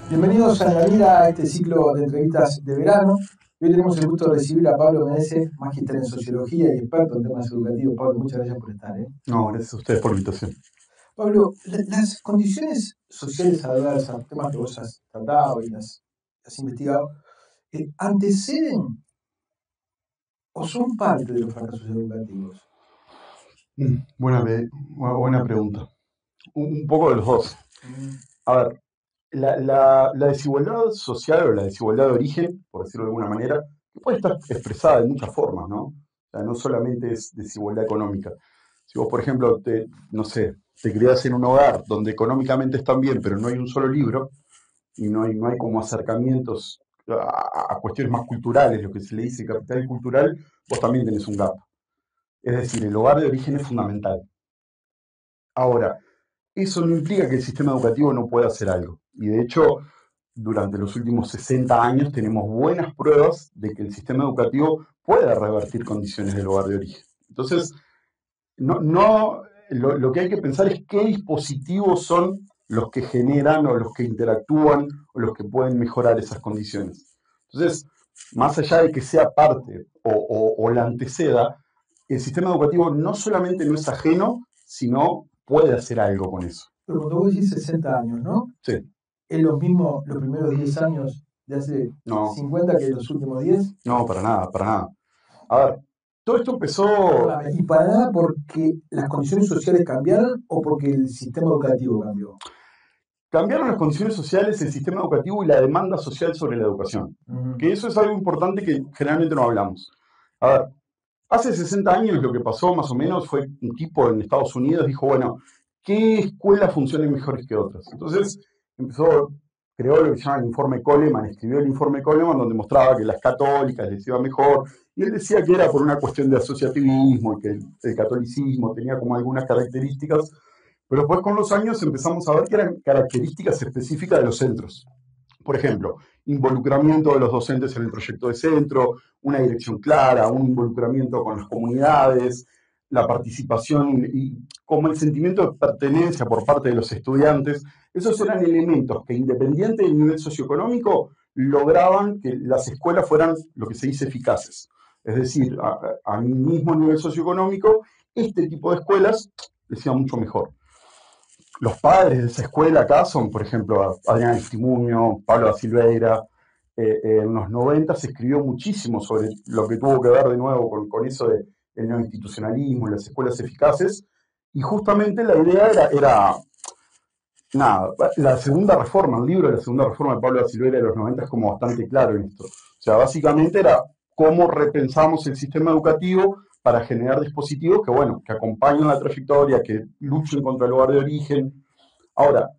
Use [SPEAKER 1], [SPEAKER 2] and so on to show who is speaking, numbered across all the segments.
[SPEAKER 1] Bienvenidos a Navidad a este ciclo de entrevistas de verano. Hoy tenemos el gusto de recibir a Pablo Meneses, magíster en sociología y experto en temas educativos. Pablo, muchas gracias por estar.
[SPEAKER 2] No, gracias a ustedes por la invitación.
[SPEAKER 1] Pablo, las condiciones sociales adversas, temas que vos has tratado y has investigado, ¿anteceden o son parte de los fracasos educativos?
[SPEAKER 2] Buena pregunta. Un poco de los dos. A ver, la desigualdad social o la desigualdad de origen, por decirlo de alguna manera, que puede estar expresada de muchas formas, ¿no? O sea, no solamente es desigualdad económica. Si vos, por ejemplo, no sé, te criás en un hogar donde económicamente están bien, pero no hay un solo libro y no hay como acercamientos a cuestiones más culturales, lo que se le dice capital cultural, vos también tenés un gap. Es decir, el hogar de origen es fundamental. Ahora, eso no implica que el sistema educativo no pueda hacer algo. Y de hecho, durante los últimos 60 años tenemos buenas pruebas de que el sistema educativo puede revertir condiciones del hogar de origen. Entonces, lo que hay que pensar es qué dispositivos son los que generan o los que interactúan o los que pueden mejorar esas condiciones. Entonces, más allá de que sea parte o la anteceda, el sistema educativo no solamente no es ajeno, sino puede hacer algo con eso.
[SPEAKER 1] Pero cuando vos decís 60 años, ¿no?
[SPEAKER 2] Sí.
[SPEAKER 1] ¿Es lo mismo los primeros 10 años de hace
[SPEAKER 2] No.
[SPEAKER 1] 50 que los últimos 10?
[SPEAKER 2] No, para nada, para nada. A ver, todo esto empezó...
[SPEAKER 1] ¿Y para nada porque las condiciones sociales cambiaron o porque el sistema educativo cambió?
[SPEAKER 2] Cambiaron las condiciones sociales, el sistema educativo y la demanda social sobre la educación. Que eso es algo importante que generalmente no hablamos. A ver, hace 60 años lo que pasó más o menos fue un tipo en Estados Unidos dijo, bueno, ¿qué escuelas funcionan mejores que otras? Entonces creó lo que se llama el informe Coleman, escribió el informe Coleman donde mostraba que las católicas les iba mejor, y él decía que era por una cuestión de asociativismo y que el catolicismo tenía como algunas características, pero después con los años empezamos a ver que eran características específicas de los centros. Por ejemplo, involucramiento de los docentes en el proyecto de centro, una dirección clara, un involucramiento con las comunidades, la participación y como el sentimiento de pertenencia por parte de los estudiantes. Esos eran elementos que, independiente del nivel socioeconómico, lograban que las escuelas fueran lo que se dice eficaces. Es decir, a mi mismo nivel socioeconómico, este tipo de escuelas les iba mucho mejor. Los padres de esa escuela acá son, por ejemplo, Adrián Estimuño, Pablo da Silveira. En los 90 se escribió muchísimo sobre lo que tuvo que ver de nuevo con eso del neoinstitucionalismo, las escuelas eficaces, y justamente la idea era nada, la segunda reforma, el libro de la segunda reforma de Pablo da Silveira de los 90 es como bastante claro en esto. O sea, básicamente era cómo repensamos el sistema educativo para generar dispositivos que, bueno, que acompañen la trayectoria, que luchen contra el lugar de origen. Ahora,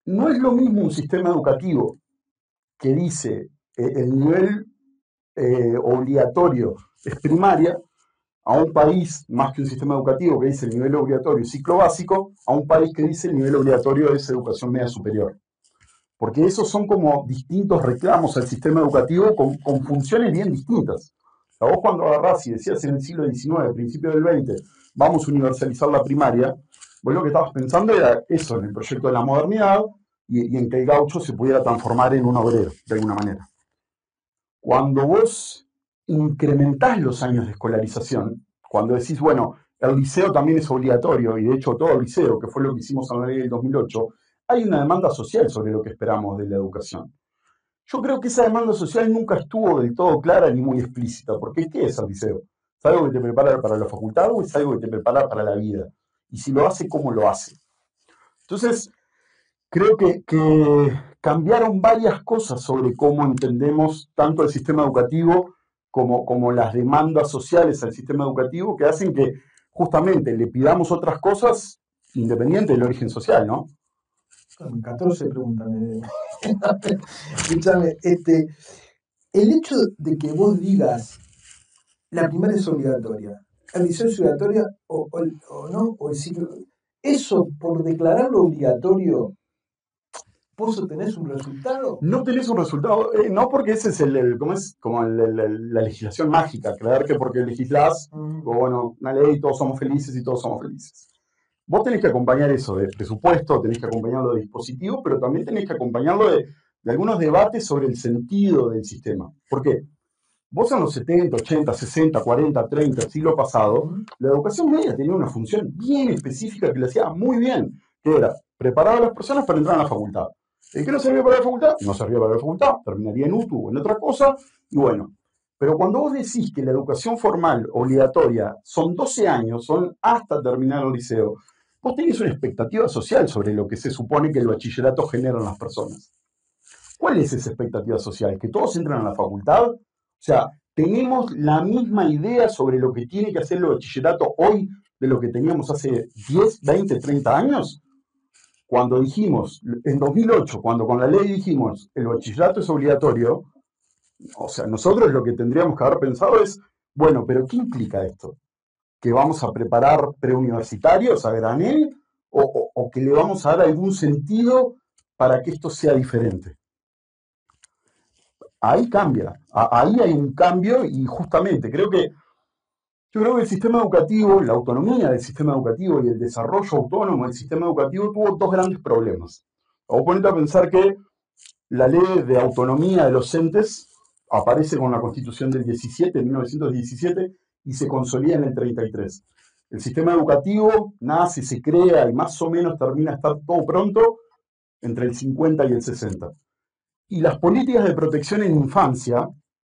[SPEAKER 2] no es lo mismo un sistema educativo que dice el nivel obligatorio es primaria, a un país, más que un sistema educativo que dice el nivel obligatorio es ciclo básico, a un país que dice el nivel obligatorio es educación media superior. Porque esos son como distintos reclamos al sistema educativo con funciones bien distintas. O sea, vos cuando agarrás y decías en el siglo XIX, principio del XX, vamos a universalizar la primaria, vos lo que estabas pensando era eso, en el proyecto de la modernidad y en que el gaucho se pudiera transformar en un obrero, de alguna manera. Cuando vos incrementás los años de escolarización, cuando decís, bueno, el liceo también es obligatorio, y de hecho todo el liceo, que fue lo que hicimos en la ley del 2008, hay una demanda social sobre lo que esperamos de la educación. Yo creo que esa demanda social nunca estuvo del todo clara ni muy explícita, porque ¿qué es el liceo? ¿Es algo que te prepara para la facultad o es algo que te prepara para la vida? Y si lo hace, ¿cómo lo hace? Entonces, creo que cambiaron varias cosas sobre cómo entendemos tanto el sistema educativo como las demandas sociales al sistema educativo que hacen que justamente le pidamos otras cosas independiente del origen social, ¿no?
[SPEAKER 1] 14 preguntas. Escúchame, el hecho de que vos digas la primaria es obligatoria, el liceo es obligatoria o no, o el ciclo, eso por declararlo obligatorio, ¿vos obtenés un resultado?
[SPEAKER 2] No tenés un resultado, no porque ese es ¿cómo es? Como la legislación mágica, creer que porque legislás, o bueno, una ley, todos somos felices y todos somos felices. vos tenés que acompañar eso de presupuesto, tenés que acompañarlo de dispositivos, pero también tenés que acompañarlo de algunos debates sobre el sentido del sistema. ¿Por qué? Vos en los 70, 80, 60, 40, 30, el siglo pasado, la educación media tenía una función bien específica que le hacía muy bien, que era preparar a las personas para entrar a la facultad. El que no servía para la facultad, no servía para la facultad, terminaría en UTU o en otra cosa, y bueno. Pero cuando vos decís que la educación formal obligatoria son 12 años, son hasta terminar el liceo, vos tenés una expectativa social sobre lo que se supone que el bachillerato genera en las personas. ¿Cuál es esa expectativa social? ¿Que todos entran a la facultad? O sea, ¿tenemos la misma idea sobre lo que tiene que hacer el bachillerato hoy de lo que teníamos hace 10, 20, 30 años? Cuando dijimos, en 2008, cuando con la ley dijimos el bachillerato es obligatorio, o sea, nosotros lo que tendríamos que haber pensado es, bueno, pero ¿qué implica esto? ¿Que vamos a preparar preuniversitarios a granel o que le vamos a dar algún sentido para que esto sea diferente? Ahí cambia, ahí hay un cambio y justamente yo creo que el sistema educativo, la autonomía del sistema educativo y el desarrollo autónomo del sistema educativo tuvo dos grandes problemas. Vamos a ponerte a pensar que la ley de autonomía de los entes aparece con la Constitución del 17, 1917, y se consolida en el 33. El sistema educativo nace, se crea y más o menos termina de estar todo pronto entre el 50 y el 60. Y las políticas de protección en infancia,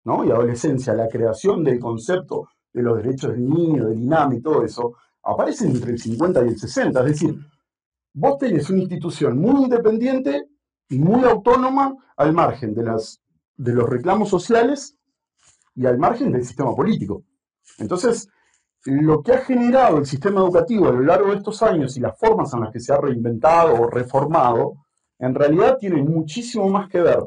[SPEAKER 2] ¿no? Y adolescencia, la creación del concepto de los derechos del niño, del INAMI y todo eso, aparecen entre el 50 y el 60. Es decir, vos tenés una institución muy independiente y muy autónoma al margen de los reclamos sociales y al margen del sistema político. Entonces, lo que ha generado el sistema educativo a lo largo de estos años y las formas en las que se ha reinventado o reformado, en realidad tienen muchísimo más que ver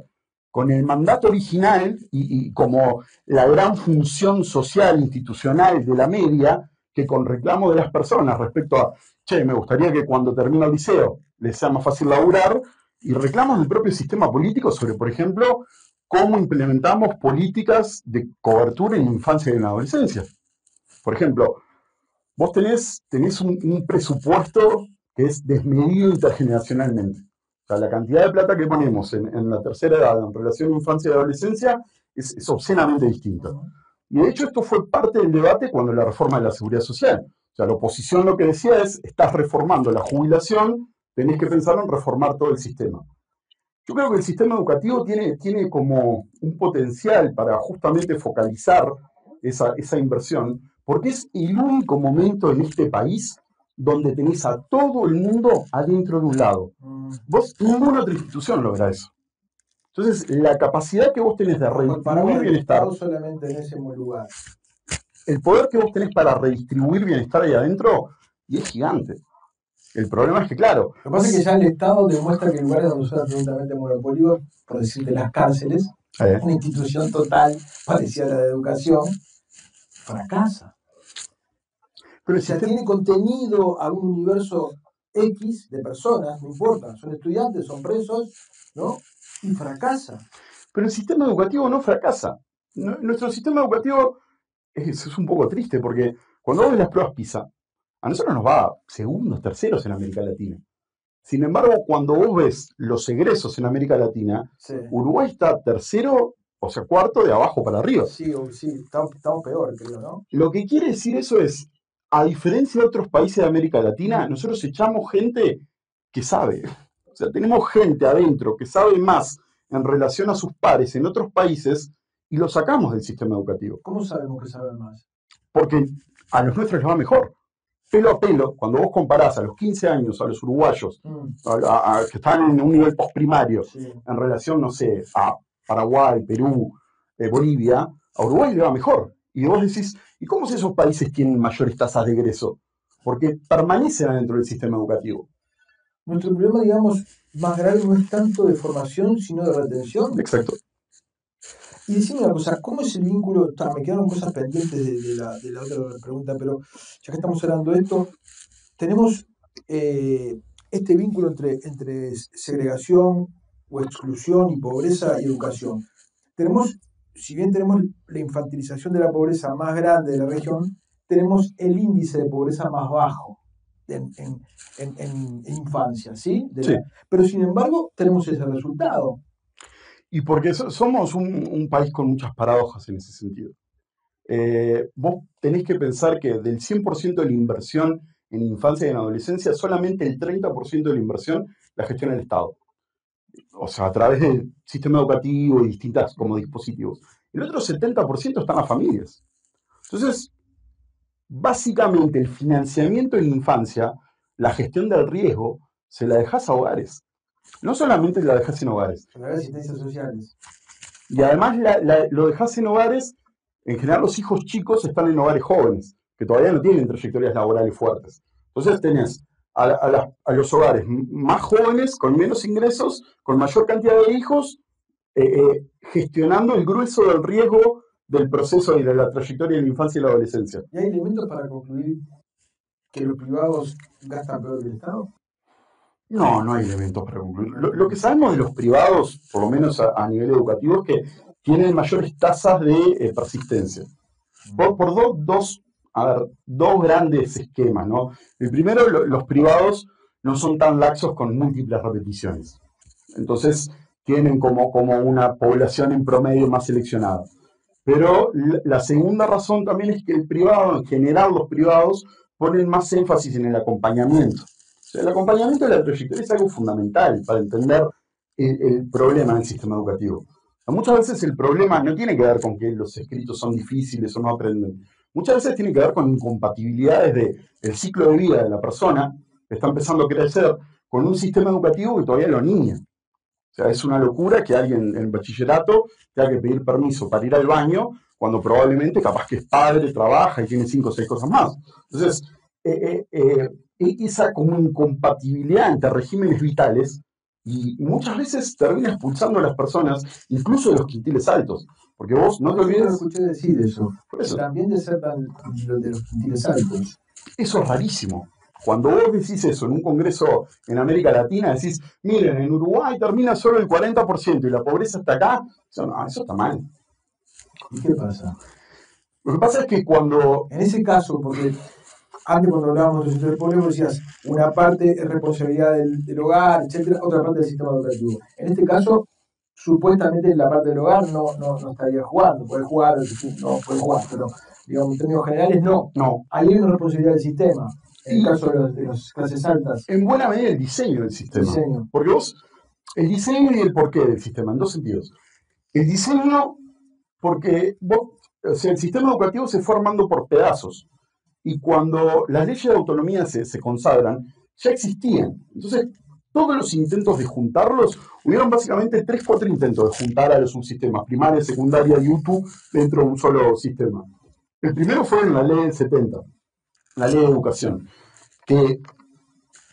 [SPEAKER 2] con el mandato original y como la gran función social, institucional de la media, que con reclamo de las personas respecto a, che, me gustaría que cuando termine el liceo les sea más fácil laburar, y reclamos del propio sistema político sobre, por ejemplo, cómo implementamos políticas de cobertura en la infancia y en la adolescencia. Por ejemplo, vos tenés un presupuesto que es desmedido intergeneracionalmente. O sea, la cantidad de plata que ponemos en la tercera edad en relación a infancia y adolescencia es obscenamente distinta. Y de hecho esto fue parte del debate cuando la reforma de la seguridad social. O sea, la oposición lo que decía es, estás reformando la jubilación, tenés que pensar en reformar todo el sistema. Yo creo que el sistema educativo tiene como un potencial para justamente focalizar esa inversión, porque es el único momento en este país donde tenés a todo el mundo adentro de un lado. Vos, ninguna otra institución logra eso. Entonces, la capacidad que vos tenés de redistribuir bienestar,
[SPEAKER 1] solamente en ese lugar.
[SPEAKER 2] el poder que vos tenés para redistribuir bienestar ahí adentro, y es gigante. El problema es que, claro.
[SPEAKER 1] Lo que pasa es que ya el Estado demuestra que en lugares donde son absolutamente monopólicos, por decirte las cárceles, una institución total parecida a la de educación, fracasa. Pero si tiene contenido a un universo X de personas, no importa, son estudiantes, son presos, ¿no? Y fracasa.
[SPEAKER 2] Pero el sistema educativo no fracasa. Nuestro sistema educativo es un poco triste porque cuando vos ves las pruebas PISA, a nosotros nos va segundos, terceros en América Latina. Sin embargo, cuando vos ves los egresos en América Latina, sí, Uruguay está tercero, o sea, cuarto de abajo para arriba.
[SPEAKER 1] Sí, estamos peor, creo, ¿no?
[SPEAKER 2] Lo que quiere decir eso es, a diferencia de otros países de América Latina, nosotros echamos gente que sabe. O sea, tenemos gente adentro que sabe más en relación a sus pares en otros países y lo sacamos del sistema educativo.
[SPEAKER 1] ¿Cómo sabemos que saben más?
[SPEAKER 2] Porque a los nuestros les va mejor. Pelo a pelo, cuando vos comparás a los 15 años a los uruguayos que están en un nivel postprimario, sí, en relación, no sé, a Paraguay, Perú, Bolivia, a Uruguay le va mejor. Y vos decís, ¿y cómo si esos países tienen mayores tasas de egreso? Porque permanecen adentro del sistema educativo.
[SPEAKER 1] Nuestro problema, digamos, más grave no es tanto de formación, sino de retención.
[SPEAKER 2] Exacto.
[SPEAKER 1] Y decime una cosa, ¿cómo es el vínculo? Me quedaron cosas pendientes de la otra pregunta, pero ya que estamos hablando de esto, tenemos este vínculo entre segregación o exclusión y pobreza y educación. Si bien tenemos la infantilización de la pobreza más grande de la región, tenemos el índice de pobreza más bajo. en infancia, ¿sí?
[SPEAKER 2] Sí.
[SPEAKER 1] Pero sin embargo, tenemos ese resultado.
[SPEAKER 2] Y porque somos un país con muchas paradojas en ese sentido. Vos tenés que pensar que del 100% de la inversión en infancia y en adolescencia, solamente el 30% de la inversión la gestiona el Estado. O sea, a través del sistema educativo y distintas como dispositivos. El otro 70% están las familias. Entonces, básicamente el financiamiento en infancia, la gestión del riesgo, se la dejás a hogares. No solamente la dejás en hogares.
[SPEAKER 1] Las asistencias sociales.
[SPEAKER 2] Y además lo dejás en hogares, en general los hijos chicos están en hogares jóvenes, que todavía no tienen trayectorias laborales fuertes. Entonces tenés a los hogares más jóvenes, con menos ingresos, con mayor cantidad de hijos, gestionando el grueso del riesgo del proceso y de la trayectoria de la infancia y la adolescencia.
[SPEAKER 1] ¿Y hay elementos para concluir que los privados gastan peor que el Estado?
[SPEAKER 2] No, no hay elementos para concluir. Lo que sabemos de los privados, por lo menos a nivel educativo, es que tienen mayores tasas de persistencia. Por dos grandes esquemas, ¿no? El primero, los privados no son tan laxos con múltiples repeticiones. Entonces, tienen como una población en promedio más seleccionada. Pero la segunda razón también es que el privado, en general los privados, ponen más énfasis en el acompañamiento. O sea, el acompañamiento de la trayectoria es algo fundamental para entender el problema del sistema educativo. Muchas veces el problema no tiene que ver con que los escritos son difíciles o no aprenden. Muchas veces tiene que ver con incompatibilidades del ciclo de vida de la persona que está empezando a crecer con un sistema educativo que todavía lo niña. O sea, es una locura que alguien en bachillerato tenga que pedir permiso para ir al baño cuando probablemente capaz que es padre, trabaja y tiene 5 o 6 cosas más. Entonces, esa como incompatibilidad entre regímenes vitales y muchas veces termina expulsando a las personas, incluso de los quintiles altos. Porque vos no te olvides.
[SPEAKER 1] Yo escuché decir eso.
[SPEAKER 2] Por eso.
[SPEAKER 1] También de ser de los quintiles altos.
[SPEAKER 2] Eso es rarísimo. Cuando vos decís eso en un congreso en América Latina, decís, miren, en Uruguay termina solo el 40% y la pobreza está acá. Eso está mal.
[SPEAKER 1] ¿Y qué pasa?
[SPEAKER 2] Lo que pasa es que cuando...
[SPEAKER 1] En ese caso, porque antes cuando hablábamos del sector del pueblo decías, una parte es responsabilidad del hogar, etcétera, otra parte del sistema educativo. En este caso, supuestamente la parte del hogar no estaría jugando, puede jugar, pero digamos, en términos generales no. Ahí hay una responsabilidad del sistema, en el caso de las clases altas.
[SPEAKER 2] En buena medida el diseño del sistema. Porque vos, el diseño y el porqué del sistema, en dos sentidos. El diseño, porque vos, o sea, el sistema educativo se fue armando por pedazos. Y cuando las leyes de autonomía se consagran, ya existían. Entonces, todos los intentos de juntarlos, hubieron básicamente 3-4 intentos de juntar a los subsistemas, primaria, secundaria y UTU, dentro de un solo sistema. El primero fue en la ley del 70, la ley de educación, que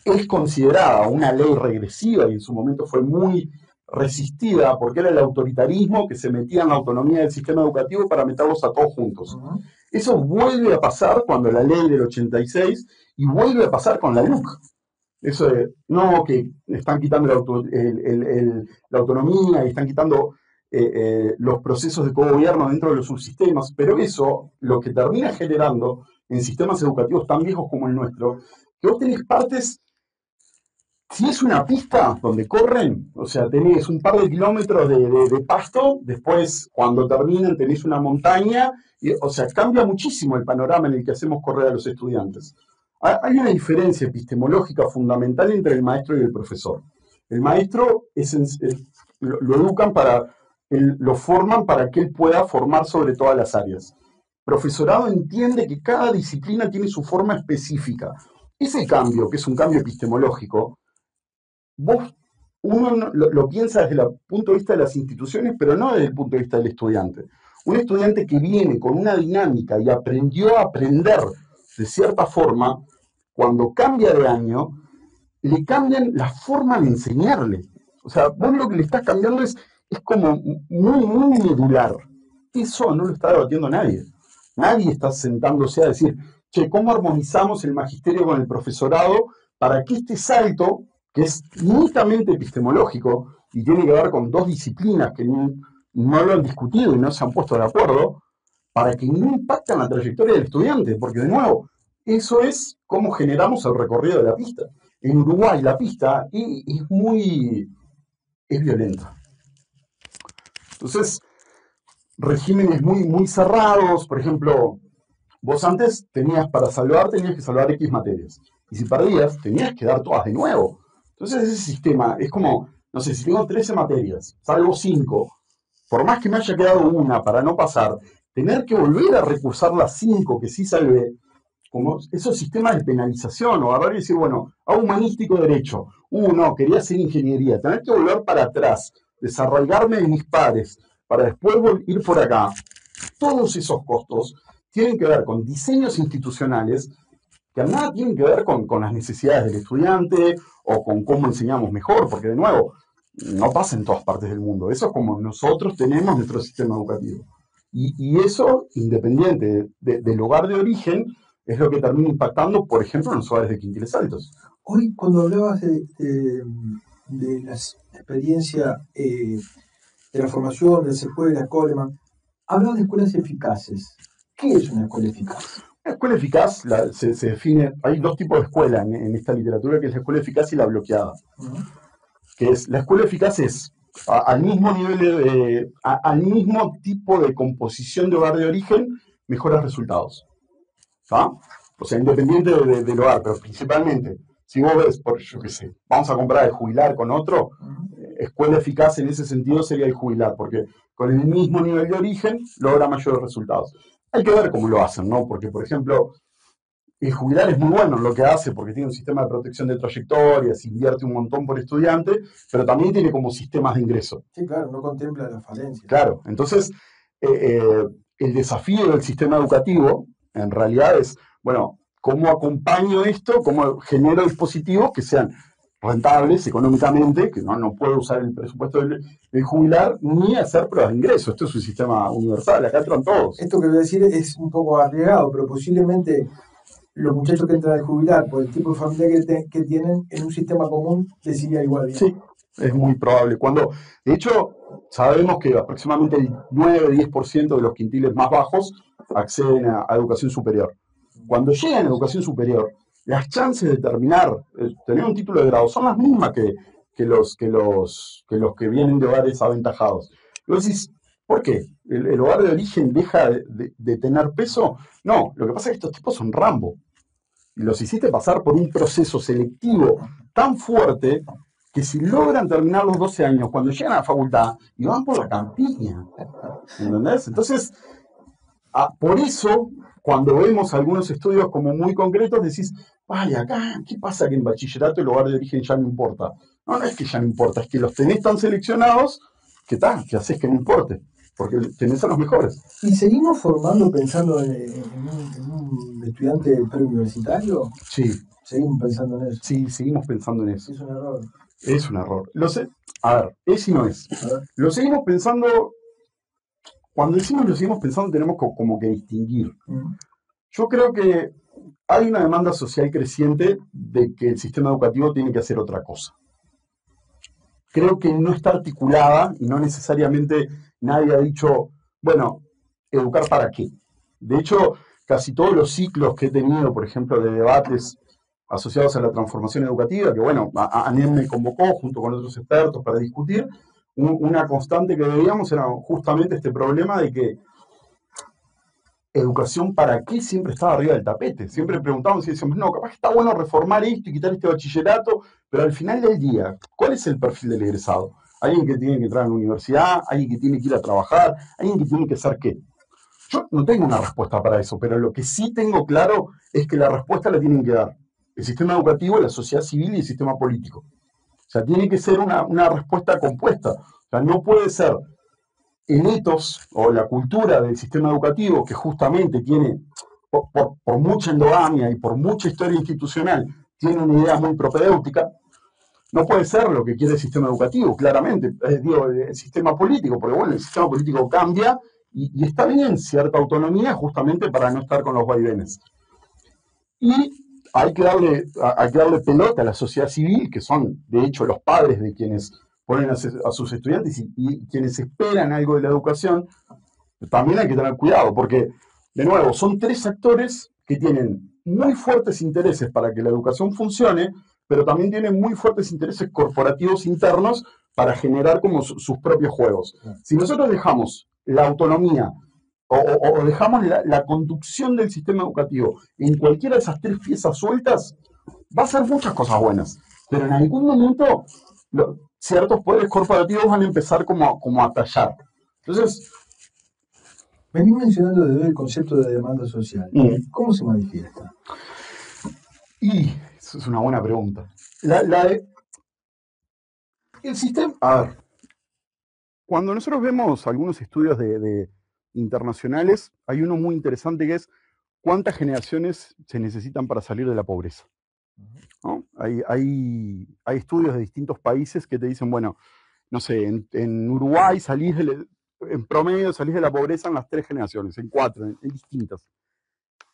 [SPEAKER 2] es considerada una ley regresiva y en su momento fue muy resistida porque era el autoritarismo que se metía en la autonomía del sistema educativo para meterlos a todos juntos. Eso vuelve a pasar cuando la ley del 86 y vuelve a pasar con la LUC. Eso de, no, que están quitando la autonomía y están quitando los procesos de cogobierno dentro de los subsistemas, pero eso lo que termina generando en sistemas educativos tan viejos como el nuestro, que vos tenés partes, si es una pista donde corren, o sea, tenés un par de kilómetros de pasto, después cuando terminan tenés una montaña, o sea, cambia muchísimo el panorama en el que hacemos correr a los estudiantes. Hay una diferencia epistemológica fundamental entre el maestro y el profesor. El maestro lo educan lo forman para que él pueda formar sobre todas las áreas. El profesorado entiende que cada disciplina tiene su forma específica. Ese cambio, que es un cambio epistemológico, uno lo piensa desde el punto de vista de las instituciones, pero no desde el punto de vista del estudiante. Un estudiante que viene con una dinámica y aprendió a aprender de cierta forma, cuando cambia de año, le cambian la forma de enseñarle. O sea, vos lo que le estás cambiando es como muy medular. Eso no lo está debatiendo nadie. Nadie está sentándose a decir, che, ¿cómo armonizamos el magisterio con el profesorado para que este salto, que es netamente epistemológico y tiene que ver con dos disciplinas que no lo han discutido y no se han puesto de acuerdo, para que no impacten la trayectoria del estudiante? Porque, de nuevo, eso es cómo generamos el recorrido de la pista. En Uruguay la pista es violenta. Entonces, regímenes muy cerrados, por ejemplo, vos antes tenías que salvar X materias. Y si perdías, tenías que dar todas de nuevo. Entonces ese sistema es como, no sé, si tengo 13 materias, salvo 5, por más que me haya quedado una para no pasar, tener que volver a recursar las 5 que sí salvé, como esos sistemas de penalización, o agarrar y decir, bueno, a humanístico derecho, no, quería hacer ingeniería, tener que volver para atrás, desarraigarme de mis pares, para después ir por acá. Todos esos costos tienen que ver con diseños institucionales que nada tienen que ver con las necesidades del estudiante o con cómo enseñamos mejor, porque de nuevo, no pasa en todas partes del mundo. Eso es como nosotros tenemos nuestro sistema educativo. Y eso, independiente del lugar de origen, es lo que termina impactando, por ejemplo, en los hogares de Quintiles Altos.
[SPEAKER 1] Hoy, cuando hablabas de la experiencia de la formación, de las escuelas, Coleman, hablabas de escuelas eficaces. ¿Qué es una escuela eficaz?
[SPEAKER 2] La escuela eficaz se define, hay dos tipos de escuela en esta literatura, que es la escuela eficaz y la bloqueada. Que es, la escuela eficaz es al mismo nivel, al mismo tipo de composición de hogar de origen, mejora resultados. ¿Tá? O sea, independiente del hogar, pero principalmente, si vos ves, yo qué sé, vamos a comprar el jubilar con otro, escuela eficaz en ese sentido sería el jubilar, porque con el mismo nivel de origen logra mayores resultados. Hay que ver cómo lo hacen, ¿no? Porque, por ejemplo, el jubilar es muy bueno en lo que hace porque tiene un sistema de protección de trayectorias, invierte un montón por estudiante, pero también tiene como sistemas de ingreso.
[SPEAKER 1] Sí, claro, no contempla la falencia.
[SPEAKER 2] Claro, entonces el desafío del sistema educativo en realidad es, bueno, ¿cómo acompaño esto? ¿Cómo genero dispositivos que sean rentables económicamente, que no puedo usar el presupuesto del jubilar, ni hacer pruebas de ingreso? Esto es un sistema universal, acá entran todos.
[SPEAKER 1] Esto que voy a decir es un poco arriesgado, pero posiblemente los muchachos que entran al jubilar, por el tipo de familia que tienen, en un sistema común les iría igual bien.
[SPEAKER 2] Sí, es muy probable. De hecho, sabemos que aproximadamente el 9-10% de los quintiles más bajos acceden a educación superior. Cuando llegan a educación superior, las chances de tener un título de grado son las mismas que los que vienen de hogares aventajados. Entonces, ¿por qué? ¿El hogar de origen deja de tener peso? No, lo que pasa es que estos tipos son Rambo. Y los hiciste pasar por un proceso selectivo tan fuerte que si logran terminar los 12 años, cuando llegan a la facultad, y van por la campiña. ¿Entendés? Entonces, por eso, cuando vemos algunos estudios como muy concretos, decís, vaya, acá, ¿qué pasa que en bachillerato el hogar de origen ya no importa? No, no es que ya no importa, es que los tenés tan seleccionados que haces que no importe, porque tenés a los mejores.
[SPEAKER 1] ¿Y seguimos formando pensando en un estudiante preuniversitario?
[SPEAKER 2] Sí.
[SPEAKER 1] ¿Seguimos pensando en eso?
[SPEAKER 2] Sí, seguimos pensando en eso.
[SPEAKER 1] Es un error.
[SPEAKER 2] Es un error. A ver, es y no es. Lo seguimos pensando. Cuando decimos lo seguimos pensando, tenemos como que distinguir. Yo creo que hay una demanda social creciente de que el sistema educativo tiene que hacer otra cosa. Creo que no está articulada y no necesariamente nadie ha dicho, bueno, ¿educar para qué? De hecho, casi todos los ciclos que he tenido, por ejemplo, de debates asociados a la transformación educativa, que bueno, ANEM me convocó junto con otros expertos para discutir, una constante que veíamos era justamente este problema de que educación para qué siempre estaba arriba del tapete. Siempre preguntábamos y decíamos, no, capaz que está bueno reformar esto y quitar este bachillerato, pero al final del día, ¿cuál es el perfil del egresado? Alguien que tiene que entrar a la universidad, alguien que tiene que ir a trabajar, alguien que tiene que ser qué. Yo no tengo una respuesta para eso, pero lo que sí tengo claro es que la respuesta la tienen que dar el sistema educativo, la sociedad civil y el sistema político. O sea, tiene que ser una respuesta compuesta. O sea, no puede ser el ethos o la cultura del sistema educativo, que justamente tiene, por mucha endogamia y por mucha historia institucional, tiene una idea muy propedéutica, no puede ser lo que quiere el sistema educativo, claramente, digo, el sistema político, porque bueno, el sistema político cambia y está bien cierta autonomía justamente para no estar con los vaivenes. Y hay que darle pelota a la sociedad civil, que son de hecho los padres de quienes ponen a sus estudiantes y quienes esperan algo de la educación. También hay que tener cuidado, porque, de nuevo, son tres actores que tienen muy fuertes intereses para que la educación funcione, pero también tiene muy fuertes intereses corporativos internos para generar como sus propios juegos. Si nosotros dejamos la autonomía o dejamos la conducción del sistema educativo en cualquiera de esas tres piezas sueltas, va a ser muchas cosas buenas, pero en algún momento ciertos poderes corporativos van a empezar como a tallar. Entonces,
[SPEAKER 1] venís mencionando el concepto de demanda social. ¿Cómo se manifiesta?
[SPEAKER 2] Y eso es una buena pregunta. El sistema, a ver, cuando nosotros vemos algunos estudios de internacionales, hay uno muy interesante que es cuántas generaciones se necesitan para salir de la pobreza. ¿No? Hay estudios de distintos países que te dicen, bueno, no sé, en Uruguay en promedio salís de la pobreza en las 3 generaciones, en 4, en distintas.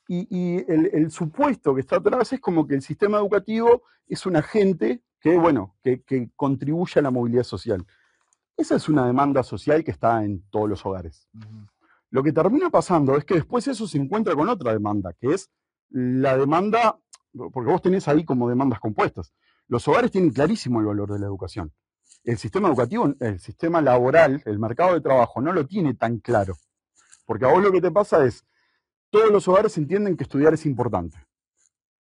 [SPEAKER 2] Y el supuesto que está atrás es como que el sistema educativo es un agente que contribuye a la movilidad social. Esa es una demanda social que está en todos los hogares. Lo que termina pasando es que después eso se encuentra con otra demanda, que es la demanda, porque vos tenés ahí como demandas compuestas. Los hogares tienen clarísimo el valor de la educación. El sistema educativo, el sistema laboral, el mercado de trabajo no lo tiene tan claro. Porque a vos lo que te pasa es, todos los hogares entienden que estudiar es importante.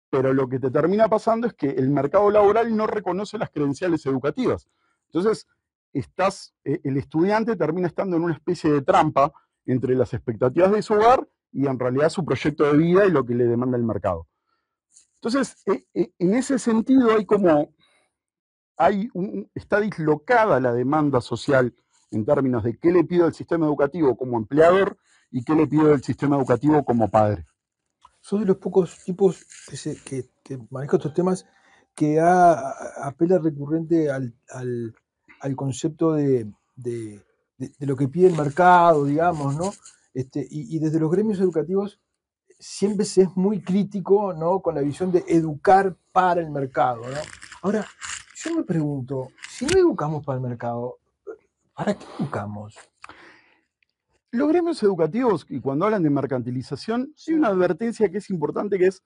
[SPEAKER 2] Pero lo que te termina pasando es que el mercado laboral no reconoce las credenciales educativas. Entonces, el estudiante termina estando en una especie de trampa entre las expectativas de su hogar y en realidad su proyecto de vida y lo que le demanda el mercado. Entonces, en ese sentido está dislocada la demanda social en términos de qué le pido al sistema educativo como empleador y qué le pido al sistema educativo como padre.
[SPEAKER 1] Soy de los pocos tipos que manejo estos temas que apela recurrente al concepto de lo que pide el mercado, digamos, ¿no? Y desde los gremios educativos siempre se es muy crítico, ¿no? Con la visión de educar para el mercado, ¿no? Ahora, yo me pregunto, si no educamos para el mercado, ¿para qué educamos?
[SPEAKER 2] Los gremios educativos, y cuando hablan de mercantilización, hay una advertencia que es importante, que es,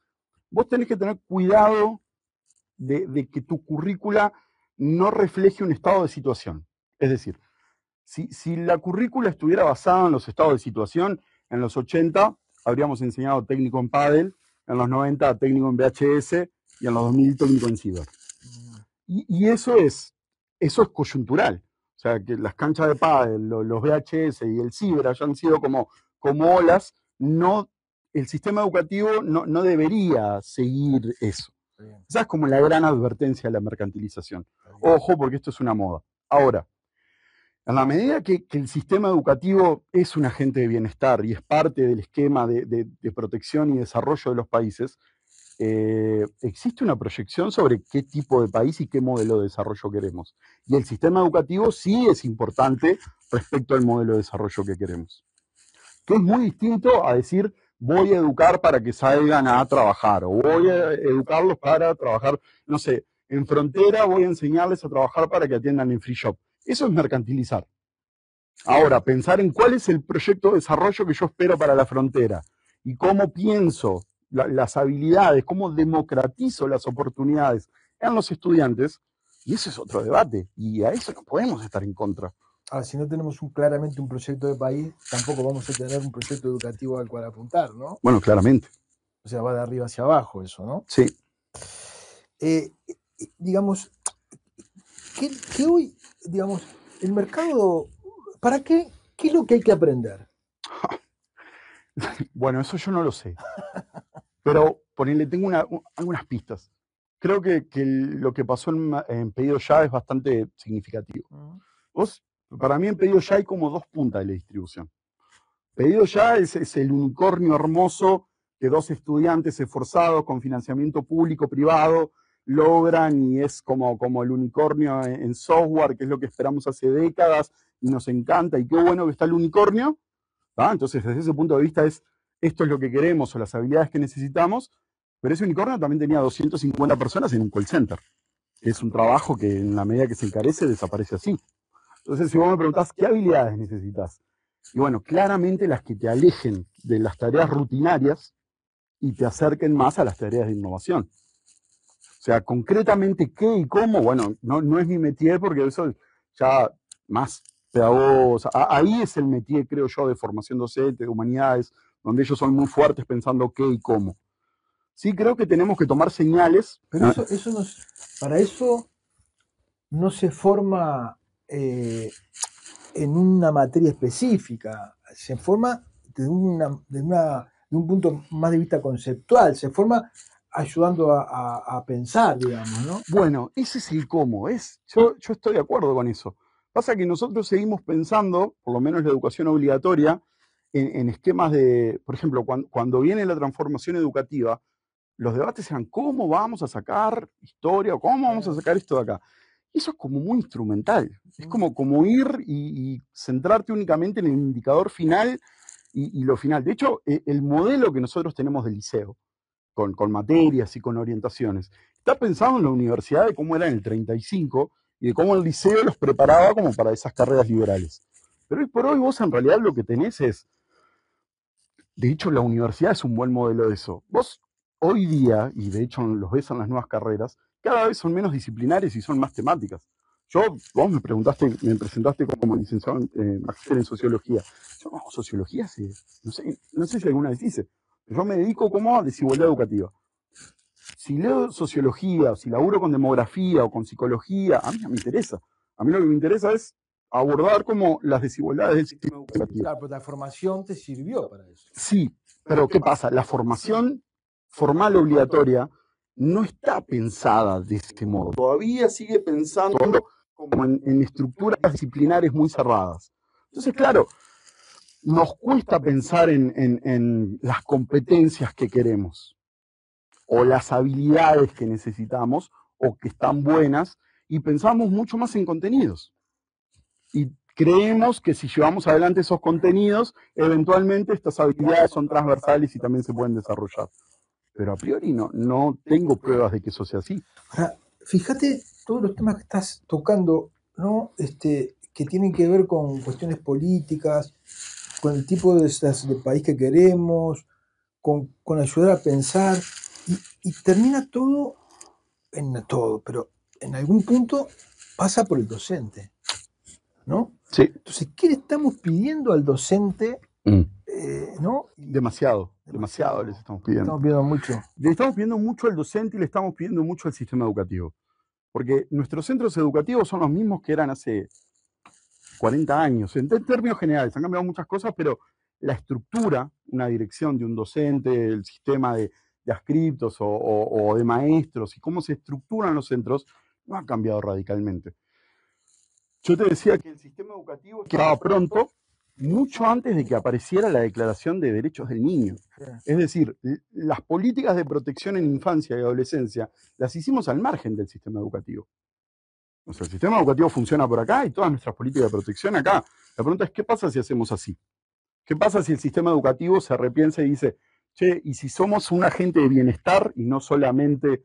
[SPEAKER 2] vos tenés que tener cuidado de que tu currícula no refleje un estado de situación. Es decir, si la currícula estuviera basada en los estados de situación, en los 80 habríamos enseñado técnico en pádel, en los 90 técnico en VHS y en los 2000 técnico en ciber. Y eso es coyuntural. O sea, que las canchas de pádel, los VHS y el ciber hayan sido como olas, el sistema educativo no debería seguir eso. Esa es como la gran advertencia de la mercantilización. Ojo, porque esto es una moda. Ahora, en la medida que el sistema educativo es un agente de bienestar y es parte del esquema de protección y desarrollo de los países, existe una proyección sobre qué tipo de país y qué modelo de desarrollo queremos. Y el sistema educativo sí es importante respecto al modelo de desarrollo que queremos. Que es muy distinto a decir, voy a educar para que salgan a trabajar, o voy a educarlos para trabajar, no sé, en frontera voy a enseñarles a trabajar para que atiendan en free shop. Eso es mercantilizar. Ahora, pensar en cuál es el proyecto de desarrollo que yo espero para la frontera y cómo pienso las habilidades, cómo democratizo las oportunidades en los estudiantes, y ese es otro debate, y a eso no podemos estar en contra.
[SPEAKER 1] Ahora, si no tenemos claramente un proyecto de país, tampoco vamos a tener un proyecto educativo al cual apuntar, ¿no?
[SPEAKER 2] Bueno, claramente.
[SPEAKER 1] O sea, va de arriba hacia abajo eso, ¿no?
[SPEAKER 2] Sí.
[SPEAKER 1] Digamos, que hoy, digamos, el mercado, ¿para qué? ¿Qué es lo que hay que aprender?
[SPEAKER 2] Bueno, eso yo no lo sé. Pero ponele, tengo algunas pistas. Creo que lo que pasó en Pedido Ya es bastante significativo. Para mí en Pedido Ya hay como 2 puntas de la distribución. Pedido Ya es el unicornio hermoso que 2 estudiantes esforzados con financiamiento público-privado logran, y es como el unicornio en software, que es lo que esperamos hace décadas y nos encanta, y qué bueno que está el unicornio. Entonces, desde ese punto de vista esto es lo que queremos o las habilidades que necesitamos, pero ese unicornio también tenía 250 personas en un call center, que es un trabajo que en la medida que se encarece desaparece así. Entonces, si vos me preguntás, ¿qué habilidades necesitas? Y bueno, claramente las que te alejen de las tareas rutinarias y te acerquen más a las tareas de innovación. O sea, concretamente qué y cómo, bueno, no es mi métier porque eso ya más pedagogos, ahí es el métier, creo yo, de formación docente, de humanidades, donde ellos son muy fuertes pensando qué y cómo. Sí, creo que tenemos que tomar señales.
[SPEAKER 1] Pero eso no, para eso no se forma en una materia específica, se forma de un punto más de vista conceptual, se forma ayudando a pensar, digamos, ¿no?
[SPEAKER 2] Bueno, ese es el cómo, yo estoy de acuerdo con eso. Pasa que nosotros seguimos pensando, por lo menos la educación obligatoria, en esquemas de, por ejemplo, cuando viene la transformación educativa, los debates eran cómo vamos a sacar historia o cómo vamos a sacar esto de acá. Y eso es como muy instrumental. Es como ir y centrarte únicamente en el indicador final y lo final. De hecho, el modelo que nosotros tenemos del liceo, con materias y con orientaciones, está pensado en la universidad de cómo era en el 35 y de cómo el liceo los preparaba como para esas carreras liberales. Pero hoy por hoy vos en realidad lo que tenés es, de hecho la universidad es un buen modelo de eso. Vos hoy día, y de hecho los ves en las nuevas carreras, cada vez son menos disciplinares y son más temáticas. Vos me presentaste como licenciado magíster en sociología. Yo no, sociología, no sé si alguna vez hice. Yo me dedico como a desigualdad educativa. Si leo sociología, o si laburo con demografía o con psicología, a mí no me interesa. A mí lo que me interesa es abordar como las desigualdades del sistema educativo.
[SPEAKER 1] Claro, pero la formación te sirvió para eso.
[SPEAKER 2] Sí, pero ¿qué pasa? La formación formal obligatoria no está pensada de este modo. Todavía sigue pensando como en estructuras disciplinares muy cerradas. Entonces, claro, nos cuesta pensar en las competencias que queremos o las habilidades que necesitamos o que están buenas y pensamos mucho más en contenidos. Y creemos que si llevamos adelante esos contenidos, eventualmente estas habilidades son transversales y también se pueden desarrollar. Pero a priori no tengo pruebas de que eso sea así.
[SPEAKER 1] Ahora, fíjate todos los temas que estás tocando, ¿no? Que tienen que ver con cuestiones políticas, con el tipo de país que queremos, con ayudar a pensar, y termina todo pero en algún punto pasa por el docente, ¿no?
[SPEAKER 2] Sí.
[SPEAKER 1] Entonces, ¿qué le estamos pidiendo al docente? ¿No?
[SPEAKER 2] Demasiado les estamos pidiendo.
[SPEAKER 1] Estamos pidiendo mucho.
[SPEAKER 2] Le estamos pidiendo mucho al docente y le estamos pidiendo mucho al sistema educativo. Porque nuestros centros educativos son los mismos que eran hace 40 años. En términos generales, han cambiado muchas cosas, pero la estructura, una dirección de un docente, el sistema de adscriptos o de maestros y cómo se estructuran los centros, no ha cambiado radicalmente. Yo te decía que el sistema educativo estaba pronto mucho antes de que apareciera la Declaración de Derechos del Niño. Es decir, las políticas de protección en infancia y adolescencia las hicimos al margen del sistema educativo. O sea, el sistema educativo funciona por acá y todas nuestras políticas de protección acá. La pregunta es, ¿qué pasa si hacemos así? ¿Qué pasa si el sistema educativo se repiensa y dice, che, y si somos un agente de bienestar y no solamente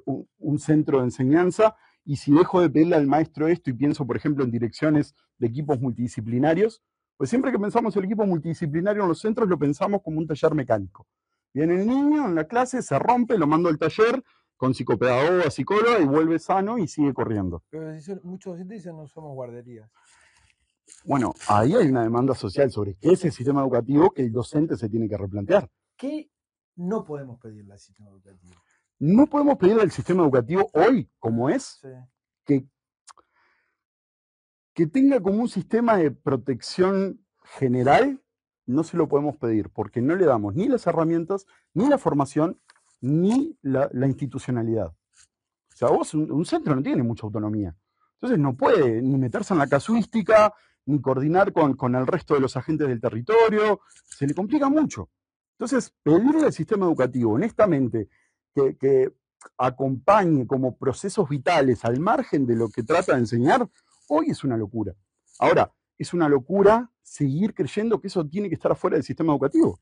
[SPEAKER 2] un centro de enseñanza, y si dejo de pedirle al maestro esto y pienso, por ejemplo, en direcciones de equipos multidisciplinarios, pues siempre que pensamos el equipo multidisciplinario en los centros lo pensamos como un taller mecánico. Viene el niño en la clase, se rompe, lo mando al taller con psicopedagoga, psicóloga y vuelve sano y sigue corriendo.
[SPEAKER 1] Pero muchos docentes dicen no somos guarderías.
[SPEAKER 2] Bueno, ahí hay una demanda social sobre qué es el sistema educativo que el docente se tiene que replantear.
[SPEAKER 1] ¿Qué no podemos pedirle al sistema educativo?
[SPEAKER 2] No podemos pedirle al sistema educativo hoy, como es, que tenga como un sistema de protección general, no se lo podemos pedir, porque no le damos ni las herramientas, ni la formación, ni la institucionalidad. O sea, un centro no tiene mucha autonomía. Entonces no puede ni meterse en la casuística, ni coordinar con el resto de los agentes del territorio, se le complica mucho. Entonces, pedirle al sistema educativo, honestamente, que acompañe como procesos vitales al margen de lo que trata de enseñar, hoy es una locura. Ahora, es una locura seguir creyendo que eso tiene que estar afuera del sistema educativo.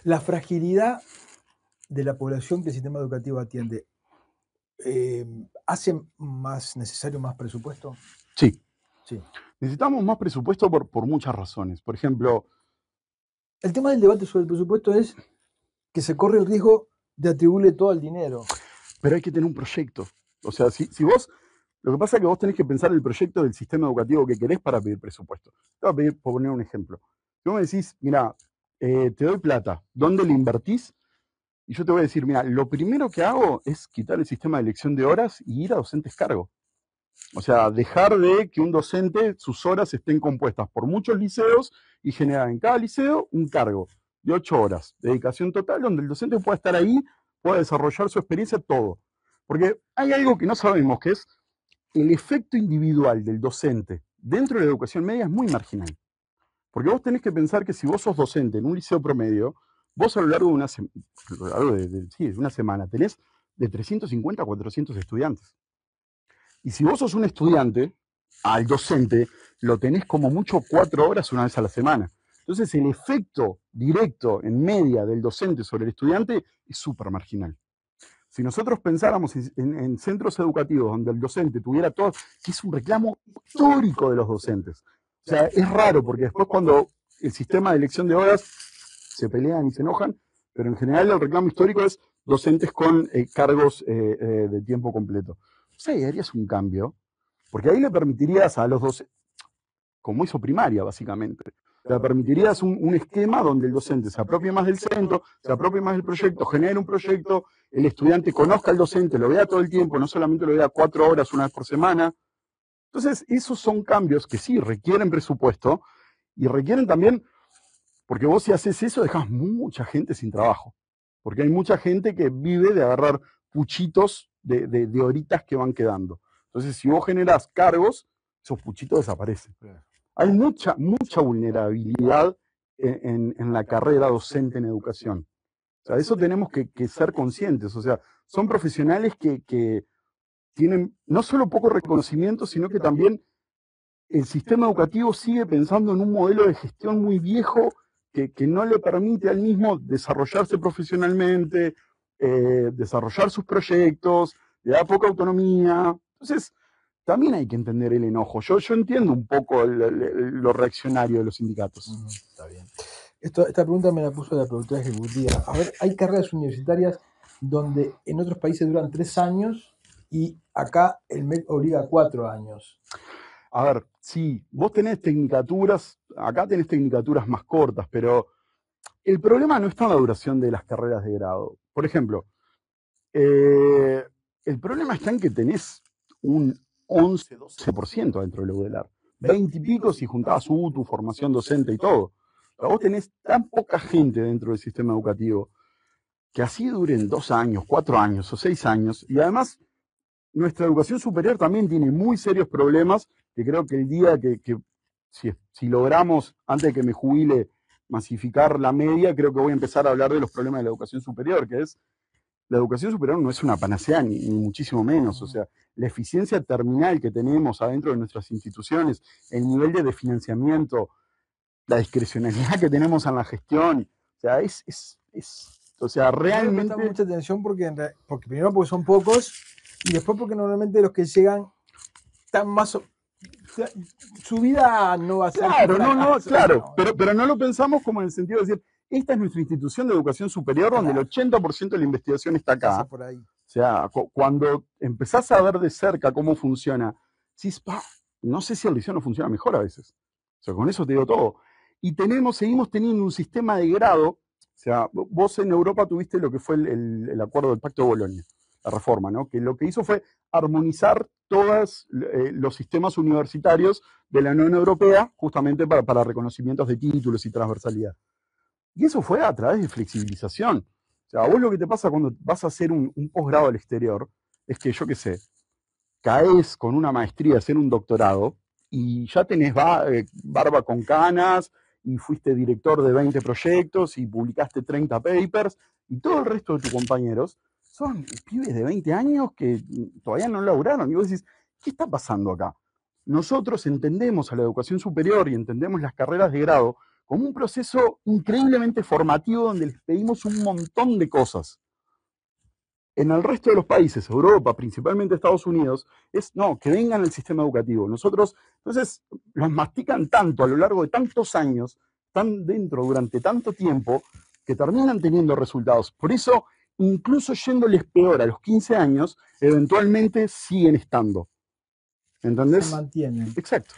[SPEAKER 1] La fragilidad de la población que el sistema educativo atiende, ¿hace más necesario más presupuesto?
[SPEAKER 2] Sí. Necesitamos más presupuesto por muchas razones. Por ejemplo,
[SPEAKER 1] El tema del debate sobre el presupuesto es que se corre el riesgo de atribuirle todo al dinero.
[SPEAKER 2] Pero hay que tener un proyecto. O sea, si vos, lo que pasa es que vos tenés que pensar el proyecto del sistema educativo que querés para pedir presupuesto. Te voy a pedir, por poner un ejemplo. Si vos me decís, mira, te doy plata, ¿dónde le invertís? Y yo te voy a decir, mira, lo primero que hago es quitar el sistema de elección de horas y ir a docentes cargo. O sea, dejar de que un docente, sus horas estén compuestas por muchos liceos y generar en cada liceo un cargo de 8 horas, dedicación total, donde el docente pueda estar ahí, pueda desarrollar su experiencia, todo. Porque hay algo que no sabemos, que es el efecto individual del docente dentro de la educación media es muy marginal. Porque vos tenés que pensar que si vos sos docente en un liceo promedio, vos a lo largo de una semana tenés de 350 a 400 estudiantes. Y si vos sos un estudiante, al docente lo tenés como mucho 4 horas una vez a la semana. Entonces el efecto directo en media del docente sobre el estudiante es súper marginal. Si nosotros pensáramos en centros educativos donde el docente tuviera todo, que es un reclamo histórico de los docentes. O sea, es raro porque después cuando el sistema de elección de horas se pelean y se enojan, pero en general el reclamo histórico es docentes con cargos de tiempo completo. O sea, ahí harías un cambio, porque ahí le permitirías a los docentes, como hizo primaria básicamente, le permitirías un esquema donde el docente se apropie más del centro, se apropie más del proyecto, genere un proyecto, el estudiante conozca al docente, lo vea todo el tiempo, no solamente lo vea 4 horas una vez por semana. Entonces, esos son cambios que sí requieren presupuesto y requieren también, porque vos si haces eso dejás mucha gente sin trabajo, porque hay mucha gente que vive de agarrar puchitos de horitas que van quedando. Entonces, si vos generás cargos, esos puchitos desaparecen. Hay mucha vulnerabilidad en la carrera docente en educación. O sea, de eso tenemos que ser conscientes. O sea, son profesionales que tienen no solo poco reconocimiento, sino que también el sistema educativo sigue pensando en un modelo de gestión muy viejo que no le permite al mismo desarrollarse profesionalmente, desarrollar sus proyectos, le da poca autonomía. Entonces, también hay que entender el enojo. Yo entiendo un poco lo reaccionario de los sindicatos.
[SPEAKER 1] Está bien. Esta pregunta me la puso la productora ejecutiva. A ver, hay carreras universitarias donde en otros países duran 3 años y acá el MEC obliga 4 años.
[SPEAKER 2] A ver, sí, vos tenés tecnicaturas, acá tenés tecnicaturas más cortas, pero el problema no está en la duración de las carreras de grado. Por ejemplo, el problema está en que tenés un 11-12% dentro del UDELAR. 20 y pico si juntás tu formación docente y todo. Pero vos tenés tan poca gente dentro del sistema educativo que así duren 2 años, 4 años o 6 años. Y además, nuestra educación superior también tiene muy serios problemas que creo que el día que si logramos, antes de que me jubile, masificar la media, creo que voy a empezar a hablar de los problemas de la educación superior, que es la educación superior no es una panacea, ni muchísimo menos. O sea, la eficiencia terminal que tenemos adentro de nuestras instituciones, el nivel de financiamiento, la discrecionalidad que tenemos en la gestión, o sea, o sea, realmente...
[SPEAKER 1] No mucha atención porque primero porque son pocos y después porque normalmente los que llegan están más... Su vida no va a ser...
[SPEAKER 2] Claro, pero no lo pensamos como en el sentido de decir, esta es nuestra institución de educación superior donde el 80% de la investigación está acá.
[SPEAKER 1] Por ahí.
[SPEAKER 2] O sea, cuando empezás a ver de cerca cómo funciona, decís, no sé si el liceo no funciona mejor a veces. O sea, con eso te digo todo. Y seguimos teniendo un sistema de grado. O sea, vos en Europa tuviste lo que fue el acuerdo del Pacto de Bolonia, la reforma, ¿no? Que lo que hizo fue armonizar todos los sistemas universitarios de la Unión Europea, justamente para reconocimientos de títulos y transversalidad. Y eso fue a través de flexibilización. O sea, vos lo que te pasa cuando vas a hacer un posgrado al exterior es que, yo qué sé, caes con una maestría a hacer un doctorado y ya tenés barba con canas y fuiste director de 20 proyectos y publicaste 30 papers y todo el resto de tus compañeros son pibes de 20 años que todavía no laburaron. Y vos decís, ¿qué está pasando acá? Nosotros entendemos a la educación superior y entendemos las carreras de grado como un proceso increíblemente formativo donde les pedimos un montón de cosas. En el resto de los países, Europa, principalmente Estados Unidos, es no, que vengan al sistema educativo. Nosotros, entonces, los mastican tanto a lo largo de tantos años, están dentro durante tanto tiempo que terminan teniendo resultados. Por eso, incluso yéndoles peor a los 15 años, eventualmente siguen estando. ¿Entendés?
[SPEAKER 1] Se mantienen.
[SPEAKER 2] Exacto.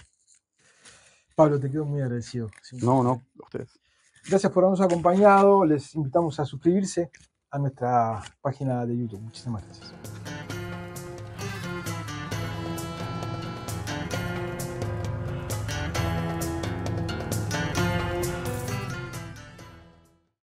[SPEAKER 1] Pablo, te quedo muy agradecido.
[SPEAKER 2] No, ustedes.
[SPEAKER 1] Gracias por habernos acompañado. Les invitamos a suscribirse a nuestra página de YouTube. Muchísimas gracias.